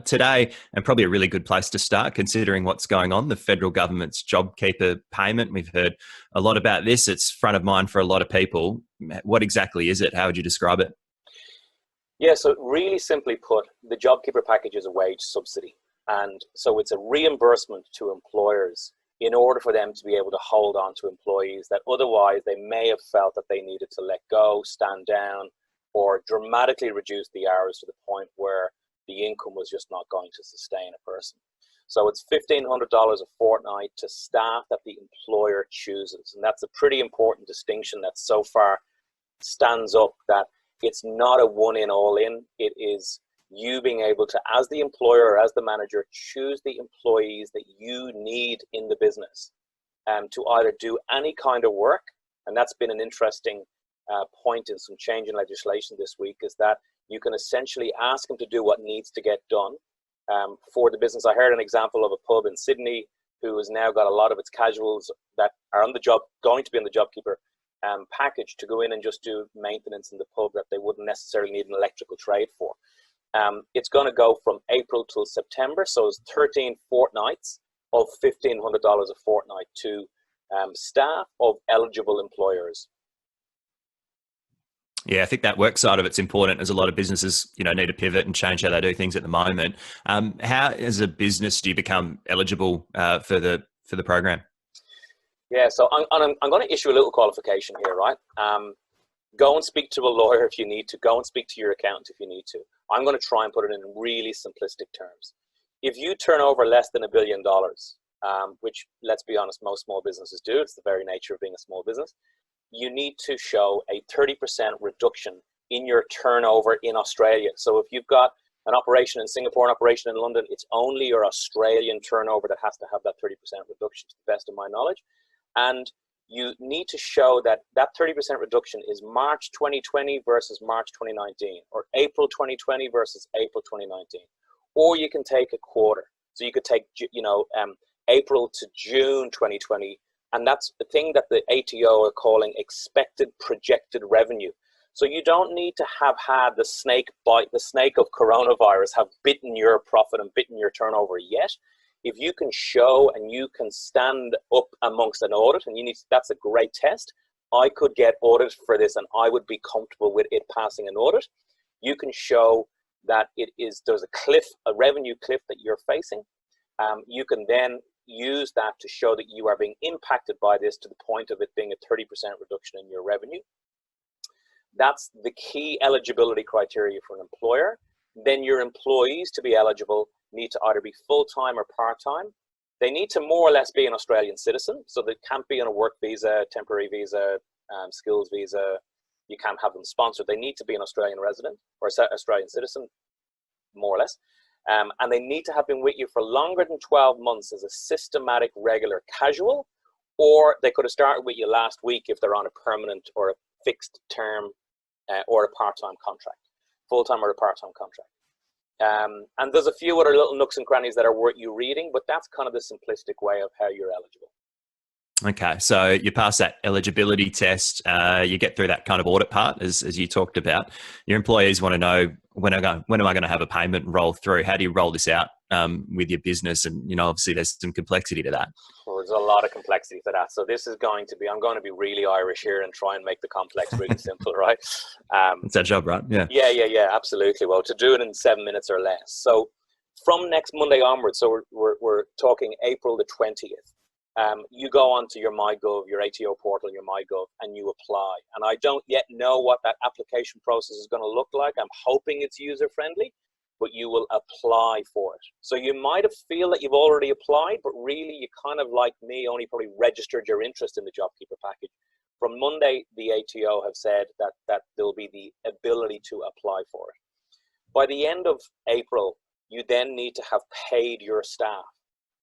Today, and probably a really good place to start considering what's going on, the federal government's JobKeeper payment. We've heard a lot about this. It's front of mind for a lot of people. What exactly is it? How would you describe it? Yeah, so really simply put, the JobKeeper package is a wage subsidy. And so it's a reimbursement to employers in order for them to be able to hold on to employees that otherwise they may have felt that they needed to let go, stand down, or dramatically reduce the hours to the point where the income was just not going to sustain a person. So it's $1,500 a fortnight to staff that the employer chooses. And that's a pretty important distinction that so far stands up, that it's not a one in, all in. It is you being able to, as the employer or as the manager, choose the employees that you need in the business to either do any kind of work. And that's been an interesting point in some change in legislation this week, is that you can essentially ask them to do what needs to get done for the business. I heard an example of a pub in Sydney who has now got a lot of its casuals that are on the job, going to be on the JobKeeper package, to go in and just do maintenance in the pub that they wouldn't necessarily need an electrical trade for. It's going to go from April till September, so it's 13 fortnights of $1,500 a fortnight to staff of eligible employers. Yeah, I think that work side of it's important, as a lot of businesses, need to pivot and change how they do things at the moment. How, as a business, do you become eligible for the program? Yeah, so I'm going to issue a little qualification here, right? Go and speak to a lawyer if you need to. Go and speak to your accountant if you need to. I'm going to try and put it in really simplistic terms. If you turn over less than $1 billion, which, let's be honest, most small businesses do, it's the very nature of being a small business, you need to show a 30% reduction in your turnover in Australia. So if you've got an operation in Singapore, an operation in London, it's only your Australian turnover that has to have that 30% reduction, to the best of my knowledge. And you need to show that that 30% reduction is March 2020 versus March 2019, or April 2020 versus April 2019. Or you can take a quarter. So you could take, April to June 2020, and that's the thing that the ATO are calling expected projected revenue. So you don't need to have had the snake bite, the snake of coronavirus have bitten your profit and bitten your turnover yet. If you can show and you can stand up amongst an audit, and that's a great test. I could get audited for this and I would be comfortable with it passing an audit. You can show that there's a cliff, a revenue cliff that you're facing. You can then use that to show that you are being impacted by this to the point of it being a 30% reduction in your revenue. That's the key eligibility criteria for an employer. Then your employees, to be eligible, need to either be full-time or part-time. They need to more or less be an Australian citizen, so they can't be on a work visa, temporary visa, skills visa. You can't have them sponsored. They need to be an Australian resident or Australian citizen, more or less. And they need to have been with you for longer than 12 months as a systematic, regular casual, or they could have started with you last week if they're on a permanent or a fixed term or a part-time contract, full-time or a part-time contract. And there's a few other little nooks and crannies that are worth you reading, but that's kind of the simplistic way of how you're eligible. Okay, so you pass that eligibility test, you get through that kind of audit part, as you talked about. Your employees want to know, when am I going to have a payment roll through? How do you roll this out with your business? And, obviously there's some complexity to that. Well, there's a lot of complexity to that. So this is I'm going to be really Irish here and try and make the complex really simple, right? It's our job, right? Yeah. Yeah, absolutely. Well, to do it in 7 minutes or less. So from next Monday onwards, so we're talking April the 20th. You go onto your MyGov, your ATO portal, your MyGov, and you apply. And I don't yet know what that application process is going to look like. I'm hoping it's user-friendly, but you will apply for it. So you might feel that you've already applied, but really you kind of, like me, only probably registered your interest in the JobKeeper package. From Monday, the ATO have said that there'll be the ability to apply for it. By the end of April, you then need to have paid your staff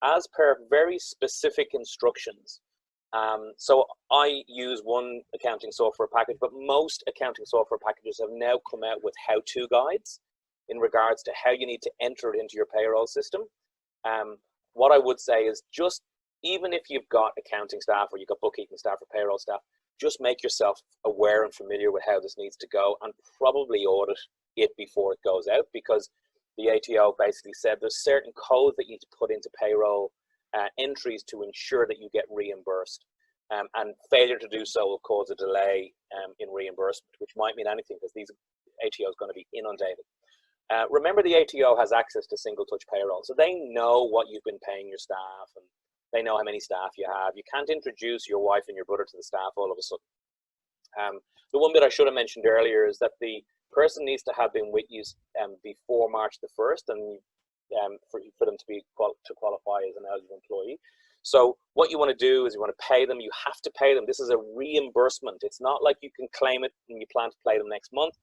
as per very specific instructions. So I use one accounting software package, but most accounting software packages have now come out with how-to guides in regards to how you need to enter it into your payroll system. What I would say is, just even if you've got accounting staff or you've got bookkeeping staff or payroll staff, just make yourself aware and familiar with how this needs to go, and probably audit it before it goes out, because the ATO basically said there's certain codes that you need to put into payroll entries to ensure that you get reimbursed. And failure to do so will cause a delay in reimbursement, which might mean anything because these ATO is going to be inundated. Remember, the ATO has access to single touch payroll, so they know what you've been paying your staff, and they know how many staff you have. You can't introduce your wife and your brother to the staff all of a sudden. The one bit I should have mentioned earlier is that the person needs to have been with you before March the 1st, and for them to qualify as an eligible employee. So what you want to do is you want to pay them. You have to pay them. This is a reimbursement. It's not like you can claim it and you plan to pay them next month.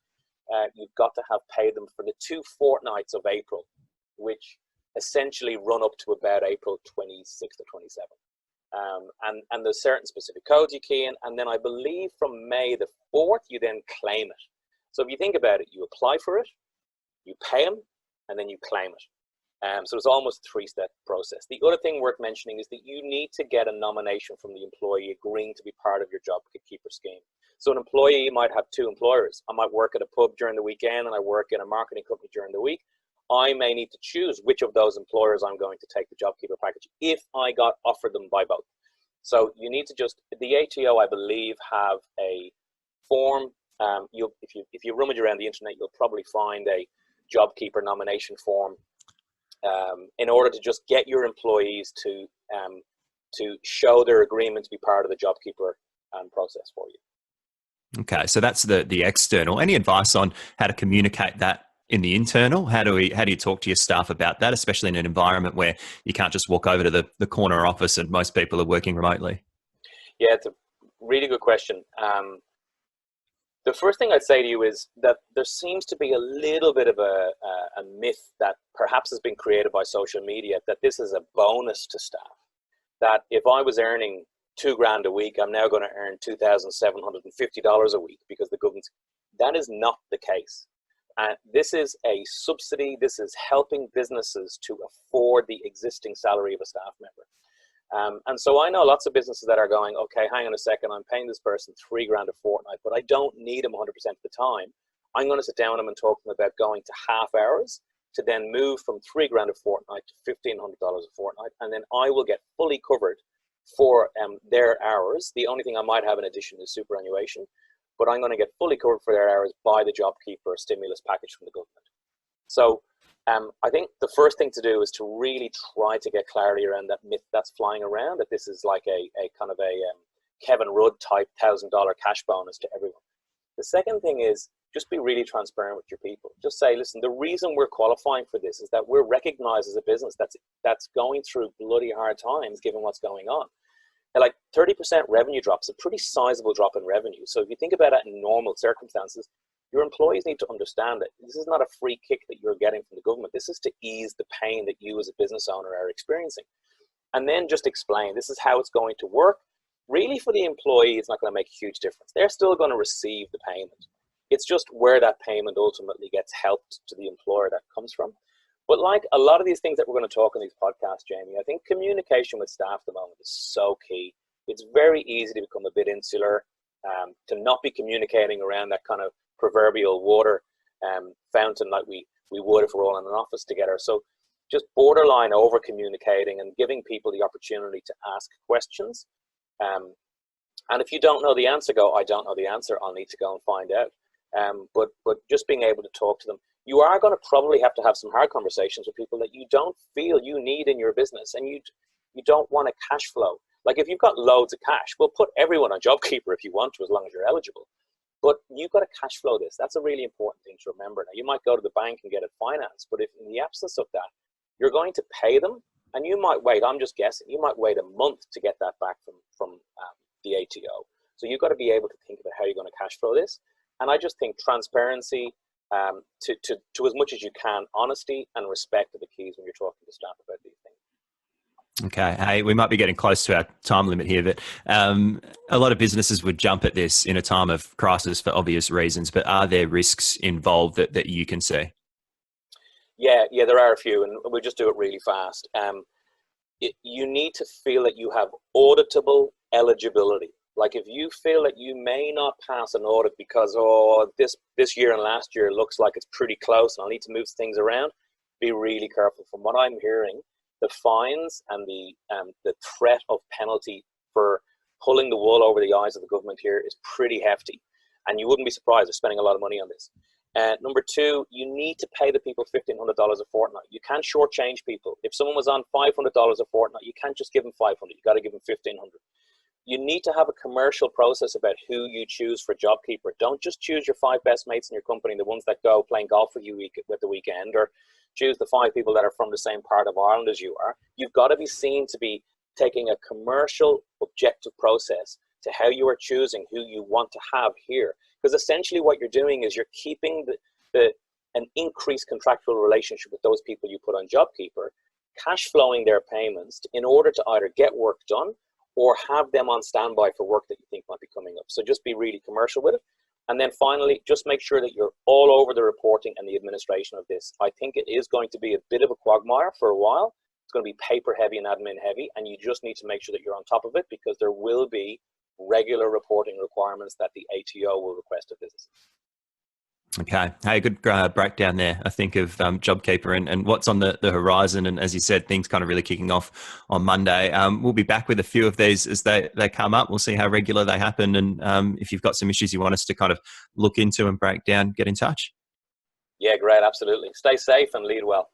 You've got to have paid them for the 2 fortnights of April, which essentially run up to about April 26th or 27th. And there's certain specific codes you key in, and then I believe from May the 4th, you then claim it. So if you think about it, you apply for it, you pay them, and then you claim it. So it's almost a 3-step process. The other thing worth mentioning is that you need to get a nomination from the employee agreeing to be part of your JobKeeper scheme. So an employee might have 2 employers. I might work at a pub during the weekend and I work in a marketing company during the week. I may need to choose which of those employers I'm going to take the JobKeeper package if I got offered them by both. So you need to the ATO, I believe, have a form. If you rummage around the internet, you'll probably find a JobKeeper nomination form in order to just get your employees to show their agreement to be part of the JobKeeper process for you. Okay, so that's the external. Any advice on how to communicate that in the internal? How do you talk to your staff about that, especially in an environment where you can't just walk over to the corner office and most people are working remotely? Yeah, it's a really good question. The first thing I'd say to you is that there seems to be a little bit of a myth that perhaps has been created by social media that this is a bonus to staff. That if I was earning $2,000 a week, I'm now going to earn $2,750 a week because the government's. That is not the case. This is a subsidy. This is helping businesses to afford the existing salary of a staff member. And so I know lots of businesses that are going, okay, hang on a second, I'm paying this person $3,000 a fortnight, but I don't need them 100% of the time. I'm going to sit down with them and talk to them about going to half hours to then move from $3,000 a fortnight to $1,500 a fortnight, and then I will get fully covered for their hours. The only thing I might have in addition is superannuation, but I'm going to get fully covered for their hours by the JobKeeper stimulus package from the government. So I think the first thing to do is to really try to get clarity around that myth that's flying around, that this is like a kind of a Kevin Rudd type $1,000 cash bonus to everyone. The second thing is just be really transparent with your people. Just say, listen, the reason we're qualifying for this is that we're recognized as a business that's going through bloody hard times given what's going on. And like 30% revenue drops, a pretty sizable drop in revenue. So if you think about it in normal circumstances, your employees need to understand that this is not a free kick that you're getting from the government. This is to ease the pain that you as a business owner are experiencing. And then just explain, this is how it's going to work. Really, for the employee, it's not going to make a huge difference. They're still going to receive the payment. It's just where that payment ultimately gets helped to the employer that comes from. But like a lot of these things that we're going to talk in these podcasts, Jamie, I think communication with staff at the moment is so key. It's very easy to become a bit insular, to not be communicating around that kind of proverbial water fountain like we would if we're all in an office together. So just borderline over communicating and giving people the opportunity to ask questions. And if you don't know the answer, go, I don't know the answer, I'll need to go and find out. But just being able to talk to them. You are going to probably have to have some hard conversations with people that you don't feel you need in your business, and you don't want a cash flow. Like if you've got loads of cash, we'll put everyone on JobKeeper if you want to, as long as you're eligible. But you've got to cash flow this. That's a really important thing to remember. Now, you might go to the bank and get it financed, but if in the absence of that, you're going to pay them, and you might wait, I'm just guessing, you might wait a month to get that back from the ATO. So you've got to be able to think about how you're going to cash flow this. And I just think transparency, to as much as you can, honesty and respect are the keys when you're talking to staff about these things. Okay. Hey, we might be getting close to our time limit here, but a lot of businesses would jump at this in a time of crisis for obvious reasons, but are there risks involved that you can see? Yeah, there are a few, and we'll just do it really fast. You need to feel that you have auditable eligibility. Like if you feel that you may not pass an audit because, this year and last year looks like it's pretty close and I'll need to move things around, be really careful. From what I'm hearing, the fines and the threat of penalty for pulling the wool over the eyes of the government here is pretty hefty. And you wouldn't be surprised they're spending a lot of money on this. Number two, you need to pay the people $1,500 a fortnight. You can't shortchange people. If someone was on $500 a fortnight, you can't just give them $500. You got to give them $1,500. You need to have a commercial process about who you choose for JobKeeper. Don't just choose your 5 best mates in your company, the ones that go playing golf with you with the weekend, or choose the 5 people that are from the same part of Ireland as you are. You've got to be seen to be taking a commercial, objective process to how you are choosing who you want to have here. Because essentially what you're doing is you're keeping an increased contractual relationship with those people you put on JobKeeper, cash flowing their payments in order to either get work done or have them on standby for work that you think might be coming up. So just be really commercial with it. And then finally, just make sure that you're all over the reporting and the administration of this. I think it is going to be a bit of a quagmire for a while. It's going to be paper heavy and admin heavy, and you just need to make sure that you're on top of it, because there will be regular reporting requirements that the ATO will request of businesses. Okay. Hey, good breakdown there, I think, of JobKeeper and what's on the horizon. And as you said, things kind of really kicking off on Monday. We'll be back with a few of these as they come up. We'll see how regular they happen. And if you've got some issues you want us to kind of look into and break down, get in touch. Yeah, great. Absolutely. Stay safe and lead well.